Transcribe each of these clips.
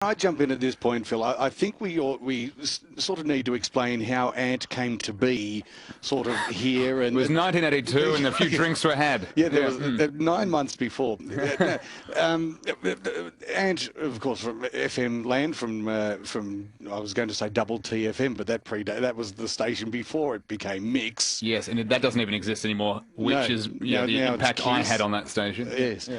I jump in at this point, Phil. I think we sort of need to explain how Ant came to be sort of here. And it was 1982 and a few drinks were had. Yeah, there was 9 months before. Ant, of course, from FM land, from I was going to say double TFM, but that was the station before it became Mix. Yes, and that doesn't even exist anymore, which is the impact I had on that station. Yes,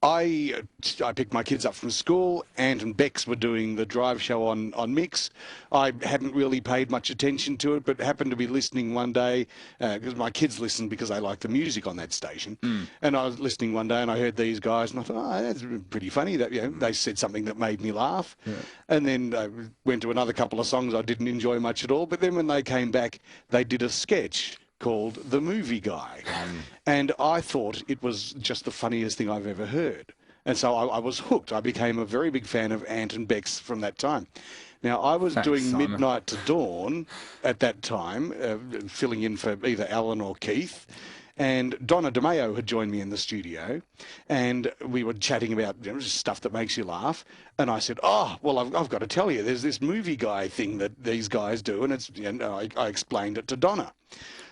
I picked my kids up from school. Ant and Bex were doing the drive show on Mix. I hadn't really paid much attention to it, but happened to be listening one day because my kids listen because they like the music on that station. And I was listening one day and I heard these guys and I thought, oh, that's pretty funny. That they said something that made me laugh. Yeah. And then I went to another couple of songs I didn't enjoy much at all. But then when they came back, they did a sketch called The Movie Guy. And I thought it was just the funniest thing I've ever heard. And so I was hooked. I became a very big fan of Ant and Bex from that time. Now, I was doing Simon. Midnight to Dawn at that time, filling in for either Alan or Keith. And Donna DeMeo had joined me in the studio, and we were chatting about stuff that makes you laugh. And I said, oh, well, I've got to tell you, there's this movie guy thing that these guys do, and it's, I explained it to Donna.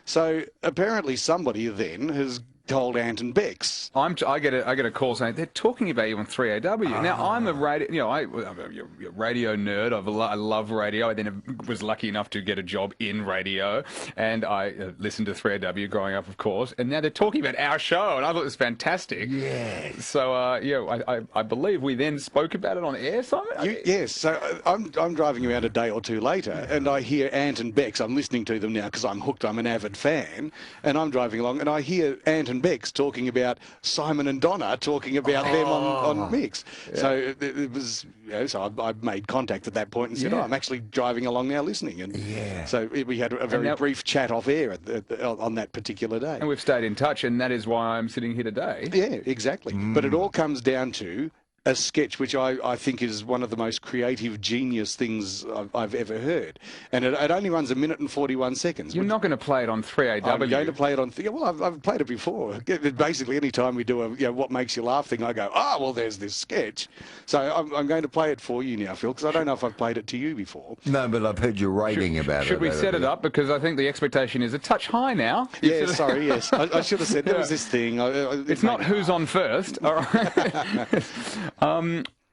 So apparently somebody then has told Ant and Bex. I get a call saying they're talking about you on 3AW. Now I'm a radio, I'm a radio nerd. I love radio. I then was lucky enough to get a job in radio, and I listened to 3AW growing up, of course. And now they're talking about our show, and I thought it was fantastic. Yeah. So I believe we then spoke about it on air, Simon. Yes. So I'm driving around a day or two later, and I hear Ant and Bex. I'm listening to them now because I'm hooked. I'm an avid fan, and I'm driving along, and I hear Ant and Bex talking about Simon and Donna talking about them on Mix. Yeah. So it was, so I made contact at that point and said, oh, I'm actually driving along now listening. And so we had a very brief chat off air on that particular day. And we've stayed in touch, and that is why I'm sitting here today. Yeah, exactly. But it all comes down to a sketch which I think is one of the most creative, genius things I've ever heard. And it only runs 1 minute and 41 seconds. You're not going to play it on 3AW? I'm going to play it on... Well, I've played it before. Basically, any time we do a what makes you laugh thing, I go, oh, well, there's this sketch. So I'm going to play it for you now, Phil, because I don't know if I've played it to you before. No, but I've heard you writing about it. Should we set it up? Because I think the expectation is a touch high now. Yeah, sorry, yes. I should have said there was this thing. It's not who's on first. All right.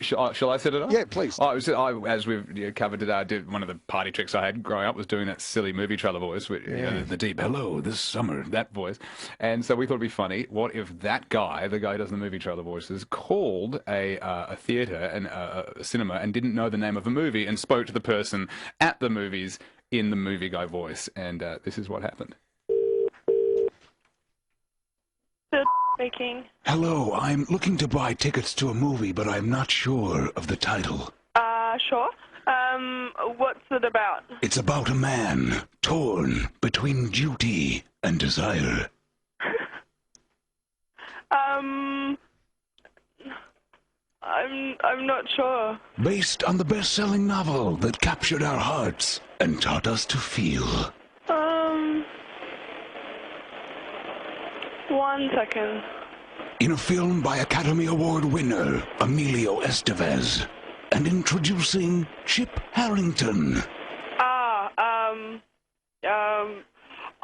Shall I set it up? Yeah, please. As we've covered today, I did one of the party tricks I had growing up was doing that silly movie trailer voice, with, the deep hello this summer, that voice. And so we thought it'd be funny. What if that guy, the guy who does the movie trailer voices, called a theatre and a cinema and didn't know the name of a movie and spoke to the person at the movies in the movie guy voice, and this is what happened. Speaking. Hello, I'm looking to buy tickets to a movie, but I'm not sure of the title. Sure. What's it about? It's about a man torn between duty and desire. I'm not sure. Based on the best-selling novel that captured our hearts and taught us to feel. 1 second. In a film by Academy Award winner Emilio Estevez. And introducing Chip Harrington.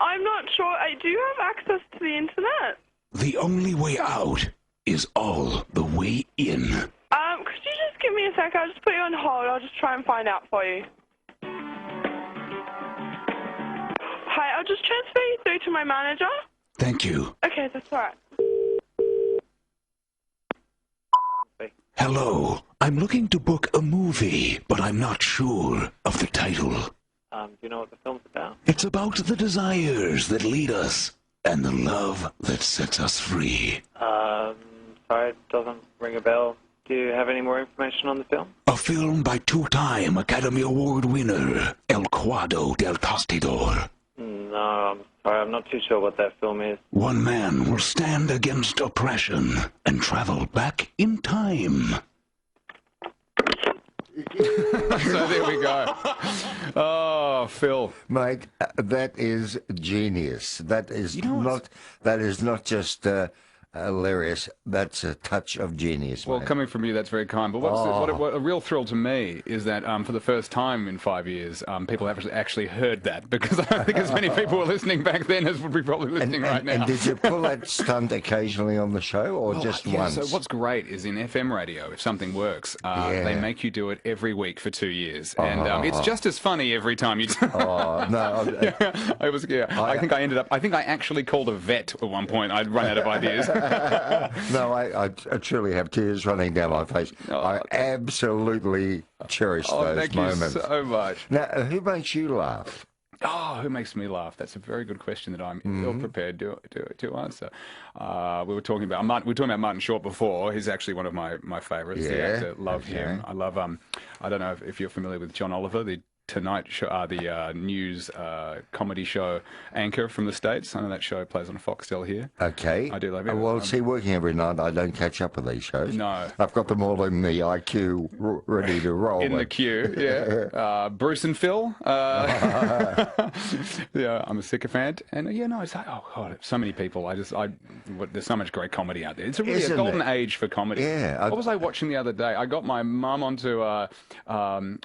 I'm not sure. I do have access to the internet. The only way out is all the way in. Could you just give me a sec? I'll just put you on hold. I'll just try and find out for you. Hi, I'll just transfer you through to my manager. Thank you. Okay, that's all right. Hello. I'm looking to book a movie, but I'm not sure of the title. Do you know what the film's about? It's about the desires that lead us and the love that sets us free. Sorry, it doesn't ring a bell. Do you have any more information on the film? A film by two-time Academy Award winner El Cuadro del Tostador. No, I'm sorry, I'm not too sure what that film is. One man will stand against oppression and travel back in time. So there we go. Oh, Phil. Mike, that is genius. That is not just Hilarious. That's a touch of genius, Well, mate. coming from you, that's very kind. But what a real thrill to me is that for the first time in 5 years, people have actually heard that, because I don't think as many people were listening back then as would be probably listening right now. And did you pull that stunt occasionally on the show, or just once? So what's great is in FM radio, if something works, they make you do it every week for 2 years, and it's just as funny every time you do it. Oh no! I think I actually called a vet at one point. I'd run out of ideas. No, I truly have tears running down my face. I absolutely cherish those thank moments. you so much. Now, who makes you laugh? Oh, who makes me laugh? That's a very good question that I'm ill prepared to answer. We were talking about Martin Short before. He's actually one of my favourites. The actor, love him. I love I don't know if you're familiar with John Oliver, the Tonight Show, the news comedy show anchor from the States. I know that show plays on Foxtel here. Okay. I do love it. Well, see, working every night, I don't catch up with these shows. No. I've got them all in the IQ ready to roll. In the queue, yeah. Bruce and Phil. Yeah, I'm a sycophant. And, it's like, oh, God, so many people. There's so much great comedy out there. It's really a golden age for comedy. Yeah. What was I watching the other day? I got my mum onto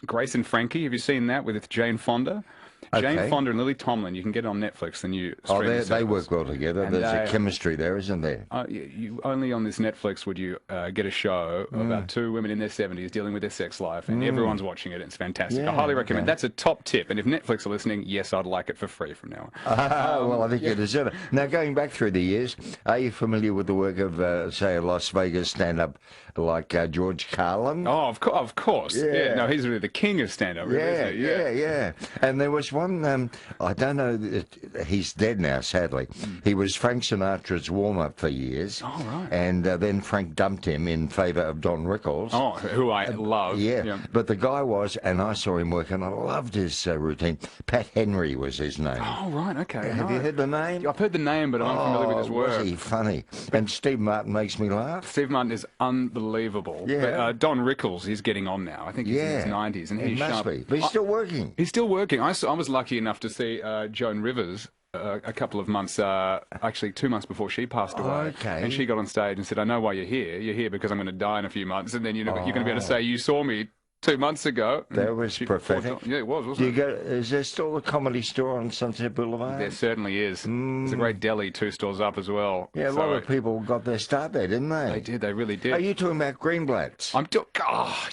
Grace and Frankie. Have you seen that with Jane Fonda? Okay. Jane Fonda and Lily Tomlin. You can get it on Netflix. The new streaming they work well together. And there's a chemistry there, isn't there? You only on this Netflix would you get a show about two women in their 70s dealing with their sex life, and everyone's watching it. It's fantastic. Yeah, I highly recommend. okay. That's a top tip. And if Netflix are listening, yes, I'd like it for free from now on. Well, I think you deserve it. Now, going back through the years, are you familiar with the work of, say, a Las Vegas stand-up like George Carlin? Oh, of course. Yeah. No, he's really the king of stand-up. Really, isn't he? Yeah. And there was one, I don't know, he's dead now, sadly. He was Frank Sinatra's warm-up for years. Oh, right. And then Frank dumped him in favour of Don Rickles. Oh, who I love. Yeah, but the guy was, and I saw him work, and I loved his routine. Pat Henry was his name. Oh, right, okay. Have you heard the name? I've heard the name, but I'm unfamiliar with his work. Was he funny? And Steve Martin makes me laugh. Steve Martin is unbelievable. Yeah. But Don Rickles, he's getting on now. I think he's in his 90s. And he's must sharp. be. But he's still working. He's still working. I was lucky enough to see Joan Rivers a couple of months, actually 2 months before she passed away. Okay. And she got on stage and said, I know why you're here. You're here because I'm going to die in a few months. And then you're going to be able to say, you saw me 2 months ago. That was prophetic. Yeah, it was, wasn't it? Is there still a Comedy Store on Sunset Boulevard? There certainly is. There's a great deli 2 stores up as well. Yeah, a lot of people got their start there, didn't they? They did. They really did. Are you talking about Greenblatt's?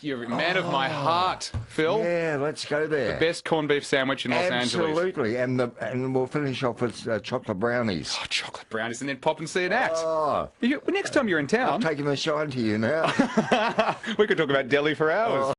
You're a man of my heart, Phil. Yeah, let's go there. The best corned beef sandwich in Los Angeles. Absolutely, and we'll finish off with chocolate brownies. Oh, chocolate brownies, and then pop and see an act. Oh, Next time you're in town, I'm taking the shine to you now. we could talk about deli for hours.